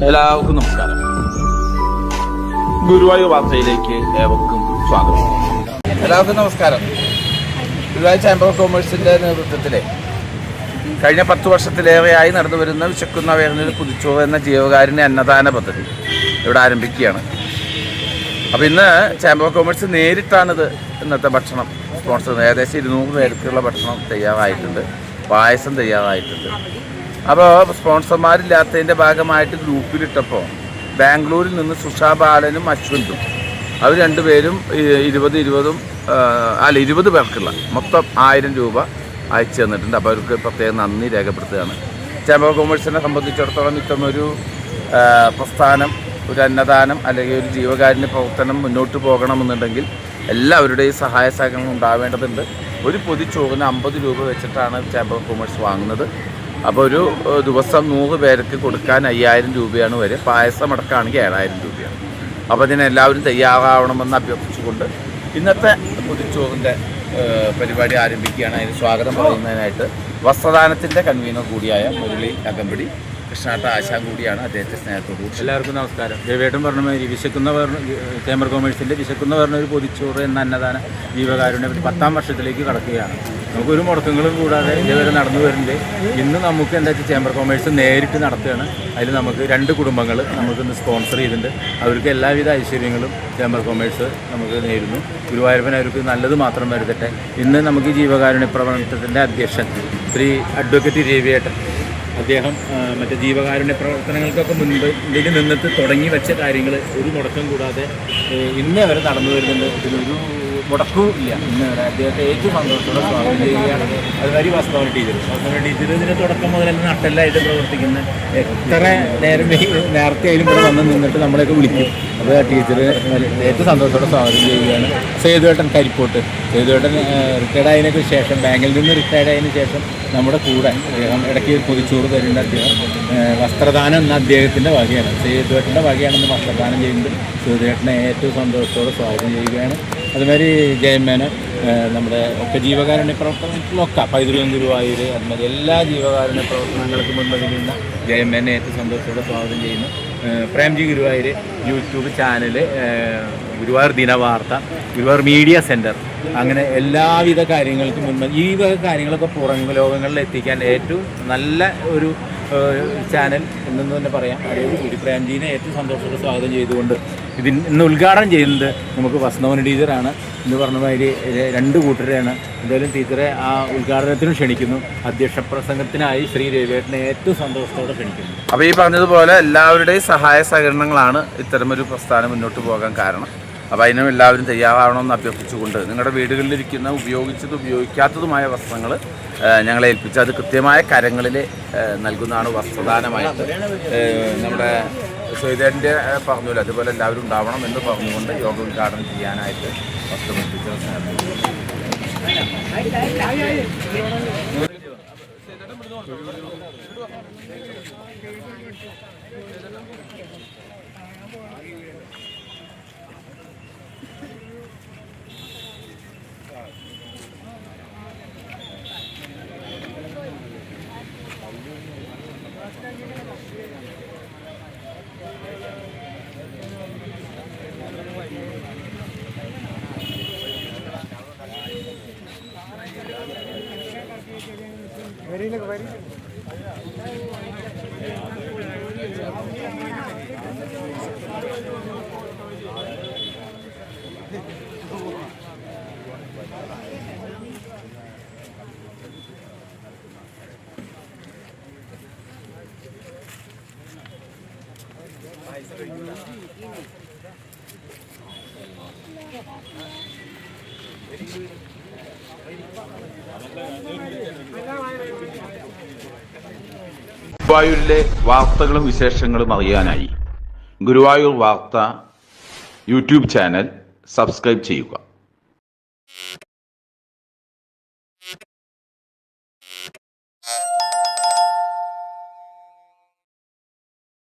എല്ലാവർക്കും നമസ്കാരം. ഗുരുവായൂർ വാർത്തയിലേക്ക് ഏവർക്കും സ്വാഗതം. എല്ലാവർക്കും നമസ്കാരം. ഗുരുവായൂർ ചാമ്പർ ഓഫ് കൊമേഴ്സിന്റെ നേതൃത്വത്തിൽ കഴിഞ്ഞ 10 വർഷത്തിലേറെയായി നടന്നു വരുന്ന വിശക്കുന്ന വേദനയിൽ കുതിച്ചോറ് എന്ന ജീവകാരുണ്യ അന്നദാന പദ്ധതി ഇവിടെ ആരംഭിക്കുകയാണ്. അപ്പോൾ ഇന്ന് ചാമ്പർ ഓഫ് കൊമേഴ്സ് നേരിട്ടാണിത് ഇന്നത്തെ ഭക്ഷണം സ്പോൺസർ ചെയ്യുന്നത്. ഏകദേശം 200 പേർക്കുള്ള ഭക്ഷണം തയ്യാറായിട്ടുണ്ട്, പായസം തയ്യാറായിട്ടുണ്ട്. അപ്പോൾ സ്പോൺസർമാരില്ലാത്തതിൻ്റെ ഭാഗമായിട്ട് ഗ്രൂപ്പിലിട്ടപ്പോൾ ബാംഗ്ലൂരിൽ നിന്ന് സുഷാ ബാലനും അശ്വന്തും അവർ രണ്ടുപേരും 20 പേർക്കുള്ള മൊത്തം 1000 രൂപ അയച്ചു തന്നിട്ടുണ്ട്. അപ്പോൾ അവർക്ക് പ്രത്യേകം നന്ദി രേഖപ്പെടുത്തുകയാണ്. ചാമ്പർ ഓഫ് കൊമേഴ്സിനെ സംബന്ധിച്ചിടത്തോളം ഇത്തരമൊരു പ്രസ്ഥാനം, ഒരു അന്നദാനം അല്ലെങ്കിൽ ഒരു ജീവകാരുണ്യ പ്രവർത്തനം മുന്നോട്ട് പോകണമെന്നുണ്ടെങ്കിൽ എല്ലാവരുടെയും സഹായ സഹകരണം ഉണ്ടാവേണ്ടതുണ്ട്. ഒരു പൊതി ചോറിന് 50 രൂപ വെച്ചിട്ടാണ് ചാമ്പർ ഓഫ് കൊമേഴ്സ് വാങ്ങുന്നത്. അപ്പോൾ ഒരു ദിവസം 100 പേർക്ക് കൊടുക്കാൻ 5000 രൂപയാണ് വരെ. പായസം അടക്കമാണെങ്കിൽ 7000 രൂപയാണ്. അപ്പോൾ ഇതിനെല്ലാവരും തയ്യാറാവണമെന്ന് അഭ്യർത്ഥിച്ചുകൊണ്ട് ഇന്നത്തെ പൊതിച്ചോറിൻ്റെ പരിപാടി ആരംഭിക്കുകയാണ്. അതിന് സ്വാഗതം പറയുന്നതിനായിട്ട് വസ്ത്രദാനത്തിൻ്റെ കൺവീനർ കൂടിയായ മുരളി അകമ്പടി കൃഷ്ണാട്ട ആശാൻ കൂടിയാണ്. അദ്ദേഹത്തെ സ്നേഹത്തോടു. എല്ലാവർക്കും നമസ്കാരം. ദേവേട്ടൻ പറഞ്ഞ മാതിരി ചേംബർ കൊമേഴ്സിൻ്റെ വിശക്കുന്ന പറഞ്ഞ ഒരു പൊതിച്ചോറ് എന്ന അന്നദാന ജീവകാരുണ്യം 10ാം വർഷത്തിലേക്ക് കടക്കുകയാണ്. നമുക്കൊരു മുടക്കങ്ങളും കൂടാതെ ഇതുവരെ നടന്നു വരുന്നുണ്ട്. ഇന്ന് നമുക്ക് എന്താ വെച്ചാൽ ചേംബർ കൊമേഴ്സ് നേരിട്ട് നടത്തുകയാണ്. അതിൽ നമുക്ക് 2 കുടുംബങ്ങൾ നമുക്കിന്ന് സ്പോൺസർ ചെയ്തിട്ടുണ്ട്. അവർക്ക് എല്ലാവിധ ഐശ്വര്യങ്ങളും ചേംബർ കൊമേഴ്സ് നമുക്ക് നേരുന്നു. ഗുരുവായൂരപ്പൻ അവർക്ക് നല്ലത് മാത്രം വരുത്തട്ടെ. ഇന്ന് നമുക്ക് ജീവകാരുണ്യ പ്രവർത്തനത്തിൻ്റെ അധ്യക്ഷൻ ശ്രീ അഡ്വക്കേറ്റ് രവിയേട്ടൻ, അദ്ദേഹം മറ്റേ ജീവകാരുണ്യ പ്രവർത്തനങ്ങൾക്കൊക്കെ മുൻപിൽ നിന്നിട്ട് തുടങ്ങി വെച്ച കാര്യങ്ങൾ ഒരു മുടക്കം കൂടാതെ ഇന്നേ വരെ നടന്നു വരുന്നുണ്ട്. ഇതിനൊരു മുടക്കവും ഇല്ല. ഇന്ന് വരെ അദ്ദേഹത്തെ ഏറ്റവും സന്തോഷത്തോടെ സ്വാഗതം ചെയ്യുകയാണ്. അതുമാതിരി വാസ്തവ ടീച്ചർ ഇതിന് തുടക്കം മുതൽ നട്ടെല്ലായിട്ട് പ്രവർത്തിക്കുന്ന എത്ര നേരത്തെ ആയാലും ഇവിടെ വന്ന് നിന്നിട്ട് നമ്മളെയൊക്കെ വിളിക്കും. അപ്പോൾ ടീച്ചർ ഏറ്റവും സന്തോഷത്തോടെ സ്വാഗതം ചെയ്യുകയാണ്. സേതുവേട്ടൻ കരിപ്പോട്ട്, സേതുവേട്ടൻ റിട്ടയർഡായതിനു ശേഷം, ബാങ്കിൽ നിന്ന് റിട്ടയർഡായതിനു ശേഷം നമ്മുടെ കൂടെ അദ്ദേഹം ഇടയ്ക്ക് പൊതിച്ചോറ് തരുന്ന അദ്ദേഹം വസ്ത്രദാനം എന്ന അദ്ദേഹത്തിൻ്റെ വകയാണ്, സേതുവേട്ടൻ്റെ വകയാണെന്ന് വസ്ത്രദാനം ചെയ്യുന്നത്. സേതുവേട്ടനെ ഏറ്റവും സന്തോഷത്തോടെ സ്വാഗതം ചെയ്യുകയാണ്. അതുമാതിരി ജയമേനൻ നമ്മുടെ ഒക്കെ ജീവകാരുണ്യ പ്രവർത്തനത്തിലൊക്കെ പൈതൃകം ഗുരുവായൂർ, അതുമാതിരി എല്ലാ ജീവകാരുണ്യ പ്രവർത്തനങ്ങൾക്ക് മുൻപതിരുന്ന ജയമേനെ ഏറ്റവും സന്തോഷത്തോടെ സ്വാഗതം ചെയ്യുന്നു. Premji Guruvayur YouTube channel, Guruvayur Dinavartha, Guruvayur media centre, അങ്ങനെ എല്ലാവിധ കാര്യങ്ങൾക്കും മുൻപ് ഈ വക കാര്യങ്ങളൊക്കെ പുറം ലോകങ്ങളിൽ എത്തിക്കാൻ ഏറ്റവും നല്ല ഒരു ചാനൽ എന്നു തന്നെ പറയാം. അതായത് പ്രേംജീനെ ഏറ്റവും സന്തോഷത്തോടെ സ്വാഗതം ചെയ്തുകൊണ്ട് ഇന്ന് ഉദ്ഘാടനം ചെയ്യുന്നത് നമുക്ക് വസന്തവന ടീച്ചറാണ്. എന്ന് പറഞ്ഞ മാതിരി 2 കൂട്ടരെയാണ്. എന്തായാലും ടീച്ചറെ ആ ഉദ്ഘാടനത്തിനും ക്ഷണിക്കുന്നു. അധ്യക്ഷ പ്രസംഗത്തിനായി ശ്രീ രവിയേട്ടനെ ഏറ്റവും സന്തോഷത്തോടെ ക്ഷണിക്കുന്നു. അപ്പോൾ ഈ പറഞ്ഞതുപോലെ എല്ലാവരുടെയും സഹായ സഹകരണങ്ങളാണ് ഇത്തരമൊരു പ്രസ്ഥാനം മുന്നോട്ട് പോകാൻ കാരണം. അപ്പോൾ അതിനും എല്ലാവരും തയ്യാറാവണമെന്ന് അഭ്യർത്ഥിച്ചുകൊണ്ട് നിങ്ങളുടെ വീടുകളിലിരിക്കുന്ന ഉപയോഗിച്ചതും ഉപയോഗിക്കാത്തതുമായ വസ്ത്രങ്ങൾ ഞങ്ങളെ ഏൽപ്പിച്ച് അത് കൃത്യമായ കരങ്ങളിൽ നൽകുന്നതാണ് വസ്ത്രദാനമായിട്ട്. നമ്മുടെ സേതുവേട്ടൻ്റെ പറഞ്ഞല്ലോ, അതുപോലെ എല്ലാവരും ഉണ്ടാവണം എന്ന് പറഞ്ഞുകൊണ്ട് യോഗ ഉദ്ഘാടനം ചെയ്യാനായിട്ട് വസ്ത്രമെത്തിച്ച ഗുരുവായൂരിലെ വാർത്തകളും വിശേഷങ്ങളും അറിയാനായി ഗുരുവായൂർ വാർത്ത യൂട്യൂബ് ചാനൽ സബ്സ്ക്രൈബ് ചെയ്യുക.